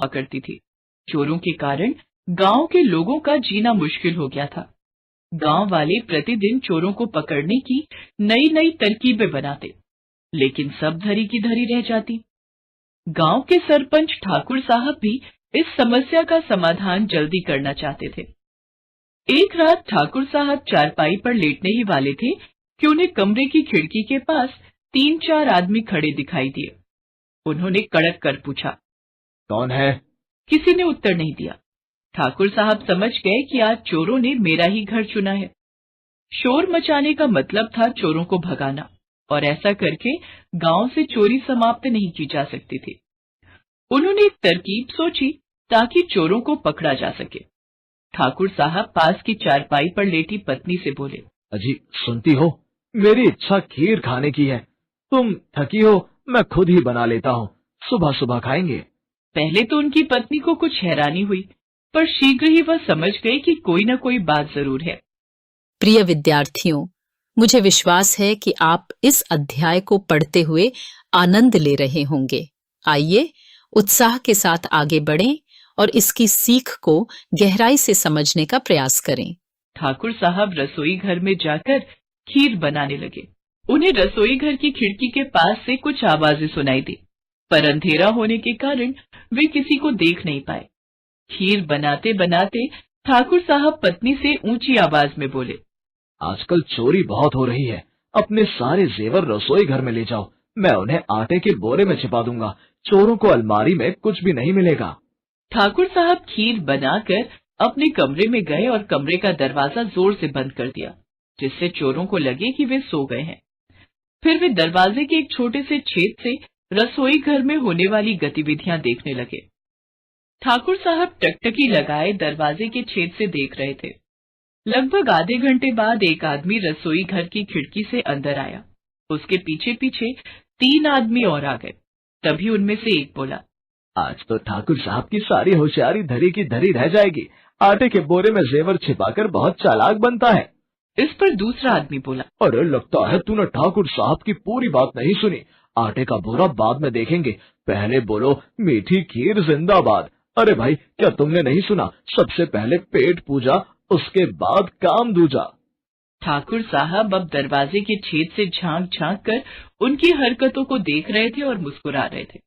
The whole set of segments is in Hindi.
हुआ करती थी। चोरों के कारण गांव के लोगों का जीना मुश्किल हो गया था। गांव वाले प्रतिदिन चोरों को पकड़ने की नई नई तरकीबें बनाते, लेकिन सब धरी की धरी रह जाती। गांव के सरपंच ठाकुर साहब भी इस समस्या का समाधान जल्दी करना चाहते थे। एक रात ठाकुर साहब चारपाई पर लेटने ही वाले थे कि उन्हें कमरे की खिड़की के पास 3-4 आदमी खड़े दिखाई दिए। उन्होंने कड़क कर पूछा, कौन है? किसी ने उत्तर नहीं दिया। ठाकुर साहब समझ गए कि आज चोरों ने मेरा ही घर चुना है। शोर मचाने का मतलब था चोरों को भगाना, और ऐसा करके गांव से चोरी समाप्त नहीं की जा सकती थी। उन्होंने एक तरकीब सोची ताकि चोरों को पकड़ा जा सके। ठाकुर साहब पास की चारपाई पर लेटी पत्नी से बोले, अजी सुनती हो, मेरी इच्छा खीर खाने की है। तुम थकी हो, मैं खुद ही बना लेता हूँ, सुबह सुबह खाएंगे। पहले तो उनकी पत्नी को कुछ हैरानी हुई, पर शीघ्र ही वह समझ गई कि कोई न कोई बात जरूर है। प्रिय विद्यार्थियों, मुझे विश्वास है कि आप इस अध्याय को पढ़ते हुए आनंद ले रहे होंगे। आइए उत्साह के साथ आगे बढ़ें और इसकी सीख को गहराई से समझने का प्रयास करें। ठाकुर साहब रसोई घर में जाकर खीर बनाने लगे। उन्हें रसोई घर की खिड़की के पास से कुछ आवाजें सुनाई दी, पर अंधेरा होने के कारण वे किसी को देख नहीं पाए। खीर बनाते बनाते ठाकुर साहब पत्नी से ऊंची आवाज में बोले, आजकल चोरी बहुत हो रही है, अपने सारे जेवर रसोई घर में ले जाओ, मैं उन्हें आटे के बोरे में छिपा दूंगा। चोरों को अलमारी में कुछ भी नहीं मिलेगा। ठाकुर साहब खीर बनाकर अपने कमरे में गए और कमरे का दरवाजा जोर से बंद कर दिया, जिससे चोरों को लगे कि वे सो गए हैं। फिर वे दरवाजे के एक छोटे से छेद से रसोई घर में होने वाली गतिविधियां देखने लगे। ठाकुर साहब टकटकी लगाए दरवाजे के छेद से देख रहे थे। लगभग आधे घंटे बाद एक आदमी रसोई घर की खिड़की से अंदर आया। उसके पीछे पीछे 3 आदमी और आ गए। तभी उनमें से एक बोला, आज तो ठाकुर साहब की सारी होशियारी धरी की धरी रह जाएगी। आटे के बोरे में जेवर छिपाकर बहुत चालाक बनता है। इस पर दूसरा आदमी बोला, अरे लगता है तूने ठाकुर साहब की पूरी बात नहीं सुनी। आटे का बोरा बाद में देखेंगे, पहले बोलो मीठी खीर जिंदाबाद। अरे भाई, क्या तुमने नहीं सुना? सबसे पहले पेट पूजा, उसके बाद काम दूजा। ठाकुर साहब अब दरवाजे के छेद से झांक झांक कर उनकी हरकतों को देख रहे थे और मुस्कुरा रहे थे,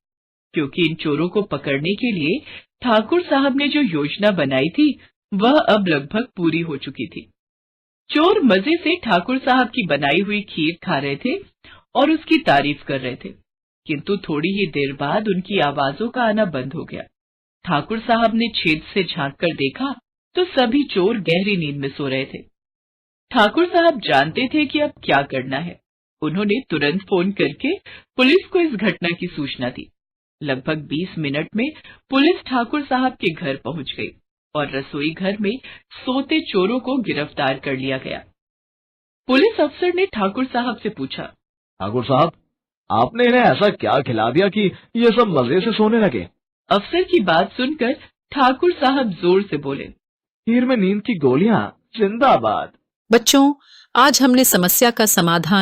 क्योंकि इन चोरों को पकड़ने के लिए ठाकुर साहब ने जो योजना बनाई थी वह अब लगभग पूरी हो चुकी थी। चोर मजे से ठाकुर साहब की बनाई हुई खीर खा रहे थे और उसकी तारीफ कर रहे थे, किंतु थोड़ी ही देर बाद उनकी आवाजों का आना बंद हो गया। ठाकुर साहब ने छेद से झांक कर देखा तो सभी चोर गहरी नींद में सो रहे थे। ठाकुर साहब जानते थे कि अब क्या करना है। उन्होंने तुरंत फोन करके पुलिस को इस घटना की सूचना दी। लगभग 20 मिनट में पुलिस ठाकुर साहब के घर पहुंच गई और रसोई घर में सोते चोरों को गिरफ्तार कर लिया गया। पुलिस अफसर ने ठाकुर साहब से पूछा, ठाकुर साहब, आपने इन्हें ऐसा क्या खिला दिया कि ये सब मजे से सोने लगे? अफसर की बात सुनकर ठाकुर साहब जोर से बोले, खीर में नींद की गोलियां जिंदाबाद। बच्चों, आज हमने समस्या का समाधान